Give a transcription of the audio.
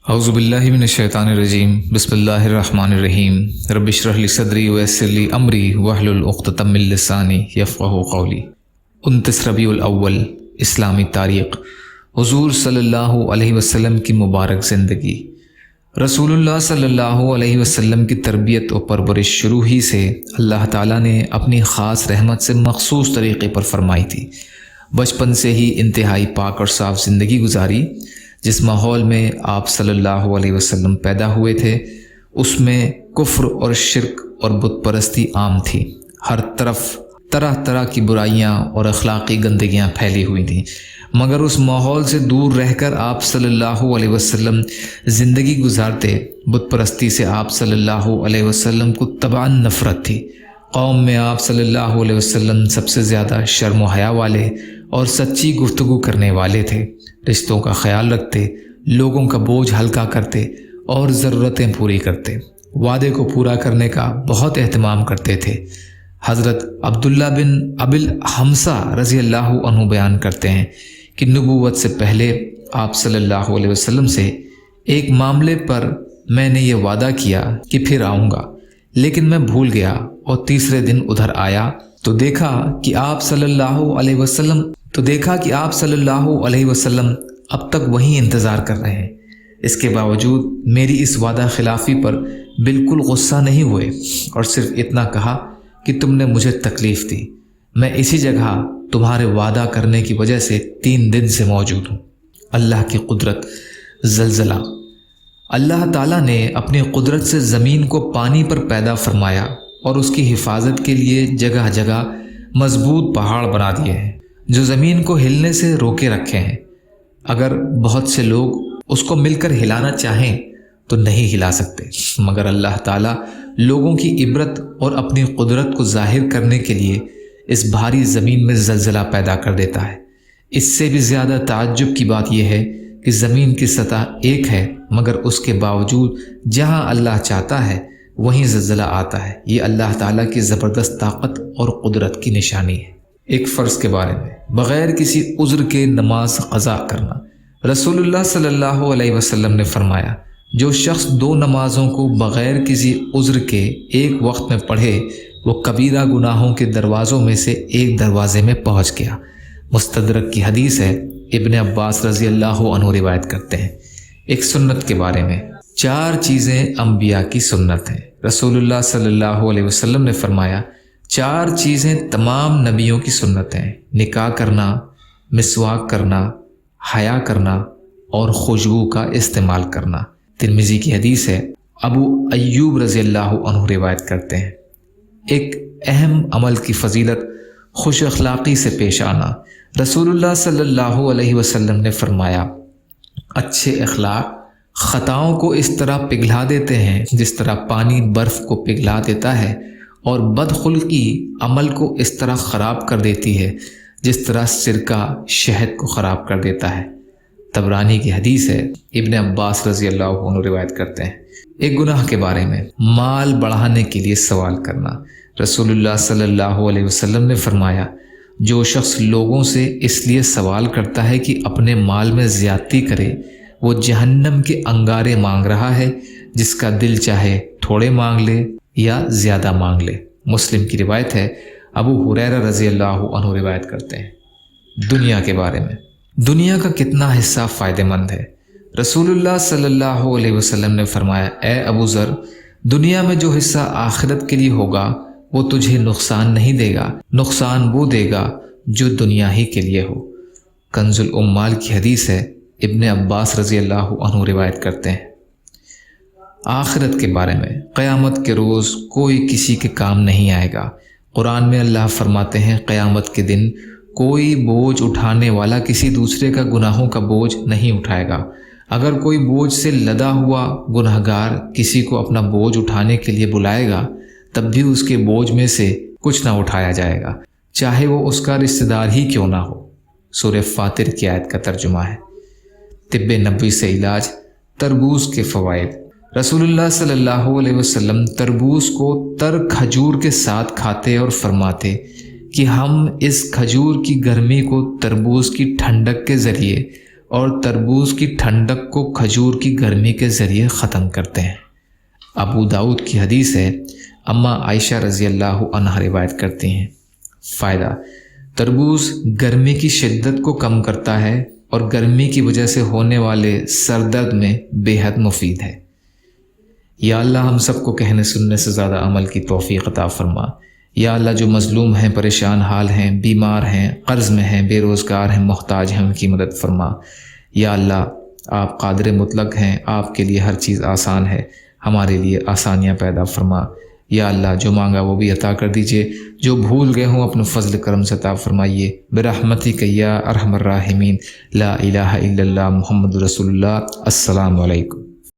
اعوذ باللہ من الشیطان الرجیم بسم اللہ الرحمن الرحیم رب اشرح لی صدری ویسر لی امری واحلل عقدۃ من لسانی یفقہوا قولی۔ 29 ربیع الاول اسلامی تاریخ، حضور صلی اللہ علیہ وسلم کی مبارک زندگی۔ رسول اللہ صلی اللہ علیہ وسلم کی تربیت و پرورش شروع ہی سے اللہ تعالیٰ نے اپنی خاص رحمت سے مخصوص طریقے پر فرمائی تھی۔ بچپن سے ہی انتہائی پاک اور صاف زندگی گزاری۔ جس ماحول میں آپ صلی اللہ علیہ وسلم پیدا ہوئے تھے اس میں کفر اور شرک اور بت پرستی عام تھی۔ ہر طرف طرح طرح کی برائیاں اور اخلاقی گندگیاں پھیلی ہوئی تھیں، مگر اس ماحول سے دور رہ کر آپ صلی اللہ علیہ وسلم زندگی گزارتے۔ بت پرستی سے آپ صلی اللہ علیہ وسلم کو تباً نفرت تھی۔ قوم میں آپ صلی اللہ علیہ وسلم سب سے زیادہ شرم و حیا والے اور سچی گفتگو کرنے والے تھے۔ رشتوں کا خیال رکھتے، لوگوں کا بوجھ ہلکا کرتے اور ضرورتیں پوری کرتے۔ وعدے کو پورا کرنے کا بہت اہتمام کرتے تھے۔ حضرت عبداللہ بن ابی الحمصہ رضی اللہ عنہ بیان کرتے ہیں کہ نبوت سے پہلے آپ صلی اللہ علیہ وسلم سے ایک معاملے پر میں نے یہ وعدہ کیا کہ پھر آؤں گا، لیکن میں بھول گیا اور تیسرے دن ادھر آیا تو دیکھا کہ آپ صلی اللہ علیہ وسلم اب تک وہیں انتظار کر رہے ہیں۔ اس کے باوجود میری اس وعدہ خلافی پر بالکل غصہ نہیں ہوئے اور صرف اتنا کہا کہ تم نے مجھے تکلیف دی، میں اسی جگہ تمہارے وعدہ کرنے کی وجہ سے 3 دن سے موجود ہوں۔ اللہ کی قدرت، زلزلہ۔ اللہ تعالیٰ نے اپنی قدرت سے زمین کو پانی پر پیدا فرمایا اور اس کی حفاظت کے لیے جگہ جگہ مضبوط پہاڑ بنا دیے ہیں جو زمین کو ہلنے سے روکے رکھے ہیں۔ اگر بہت سے لوگ اس کو مل کر ہلانا چاہیں تو نہیں ہلا سکتے، مگر اللہ تعالیٰ لوگوں کی عبرت اور اپنی قدرت کو ظاہر کرنے کے لیے اس بھاری زمین میں زلزلہ پیدا کر دیتا ہے۔ اس سے بھی زیادہ تعجب کی بات یہ ہے کہ زمین کی سطح ایک ہے، مگر اس کے باوجود جہاں اللہ چاہتا ہے وہیں زلزلہ آتا ہے۔ یہ اللہ تعالیٰ کی زبردست طاقت اور قدرت کی نشانی ہے۔ ایک فرض کے بارے میں بغیر کسی عذر کے نماز قضا کرنا۔ رسول اللہ صلی اللہ علیہ وسلم نے فرمایا، جو شخص 2 نمازوں کو بغیر کسی عذر کے ایک وقت میں پڑھے وہ کبیرہ گناہوں کے دروازوں میں سے ایک دروازے میں پہنچ گیا۔ مستدرک کی حدیث ہے، ابن عباس رضی اللہ عنہ روایت کرتے ہیں۔ ایک سنت کے بارے میں 4 چیزیں انبیاء کی سنت ہیں۔ رسول اللہ صلی اللہ علیہ وسلم نے فرمایا 4 چیزیں تمام نبیوں کی سنت ہیں: نکاح کرنا، مسواک کرنا، حیا کرنا اور خوشبو کا استعمال کرنا۔ ترمذی کی حدیث ہے، ابو ایوب رضی اللہ عنہ روایت کرتے ہیں۔ ایک اہم عمل کی فضیلت خوش اخلاقی سے پیش آنا۔ رسول اللہ صلی اللہ علیہ وسلم نے فرمایا، اچھے اخلاق خطاؤں کو اس طرح پگھلا دیتے ہیں جس طرح پانی برف کو پگھلا دیتا ہے، اور بدخلقی عمل کو اس طرح خراب کر دیتی ہے جس طرح سرکہ شہد کو خراب کر دیتا ہے۔ طبرانی کی حدیث ہے، ابن عباس رضی اللہ عنہ روایت کرتے ہیں۔ ایک گناہ کے بارے میں مال بڑھانے کے لیے سوال کرنا۔ رسول اللہ صلی اللہ علیہ وسلم نے فرمایا، جو شخص لوگوں سے اس لیے سوال کرتا ہے کہ اپنے مال میں زیادتی کرے وہ جہنم کے انگارے مانگ رہا ہے، جس کا دل چاہے تھوڑے مانگ لے یا زیادہ مانگ لے۔ مسلم کی روایت ہے، ابو ہریرہ رضی اللہ عنہ روایت کرتے ہیں۔ دنیا کے بارے میں دنیا کا کتنا حصہ فائدہ مند ہے۔ رسول اللہ صلی اللہ علیہ وسلم نے فرمایا، اے ابو ذر، دنیا میں جو حصہ آخرت کے لیے ہوگا وہ تجھے نقصان نہیں دے گا، نقصان وہ دے گا جو دنیا ہی کے لیے ہو۔ کنز الاموال کی حدیث ہے، ابن عباس رضی اللہ عنہ روایت کرتے ہیں۔ آخرت کے بارے میں قیامت کے روز کوئی کسی کے کام نہیں آئے گا۔ قرآن میں اللہ فرماتے ہیں، قیامت کے دن کوئی بوجھ اٹھانے والا کسی دوسرے کا گناہوں کا بوجھ نہیں اٹھائے گا۔ اگر کوئی بوجھ سے لدا ہوا گنہگار کسی کو اپنا بوجھ اٹھانے کے لیے بلائے گا تب بھی اس کے بوجھ میں سے کچھ نہ اٹھایا جائے گا، چاہے وہ اس کا رشتہ دار ہی کیوں نہ ہو۔ سورہ فاطر کی آیت کا ترجمہ ہے۔ طب نبوی سے علاج، تربوز کے فوائد۔ رسول اللہ صلی اللہ علیہ وسلم تربوز کو تر کھجور کے ساتھ کھاتے اور فرماتے کہ ہم اس کھجور کی گرمی کو تربوز کی ٹھنڈک کے ذریعے اور تربوز کی ٹھنڈک کو کھجور کی گرمی کے ذریعے ختم کرتے ہیں۔ ابو داؤد کی حدیث ہے، اماں عائشہ رضی اللہ عنہا روایت کرتی ہیں، فائدہ: تربوز گرمی کی شدت کو کم کرتا ہے اور گرمی کی وجہ سے ہونے والے سر درد میں بے حد مفید ہے۔ یا اللہ ہم سب کو کہنے سننے سے زیادہ عمل کی توفیق عطا فرما۔ یا اللہ جو مظلوم ہیں، پریشان حال ہیں، بیمار ہیں، قرض میں ہیں، بے روزگار ہیں، محتاج ہیں، ان کی مدد فرما۔ یا اللہ آپ قادر مطلق ہیں، آپ کے لیے ہر چیز آسان ہے، ہمارے لیے آسانیاں پیدا فرما۔ یا اللہ جو مانگا وہ بھی عطا کر دیجئے، جو بھول گئے ہوں اپنے فضل کرم سے عطا فرمائیے۔ برحمتک یا ارحم الراحمین، لا الہ الا اللہ محمد رسول اللہ۔ السلام علیکم۔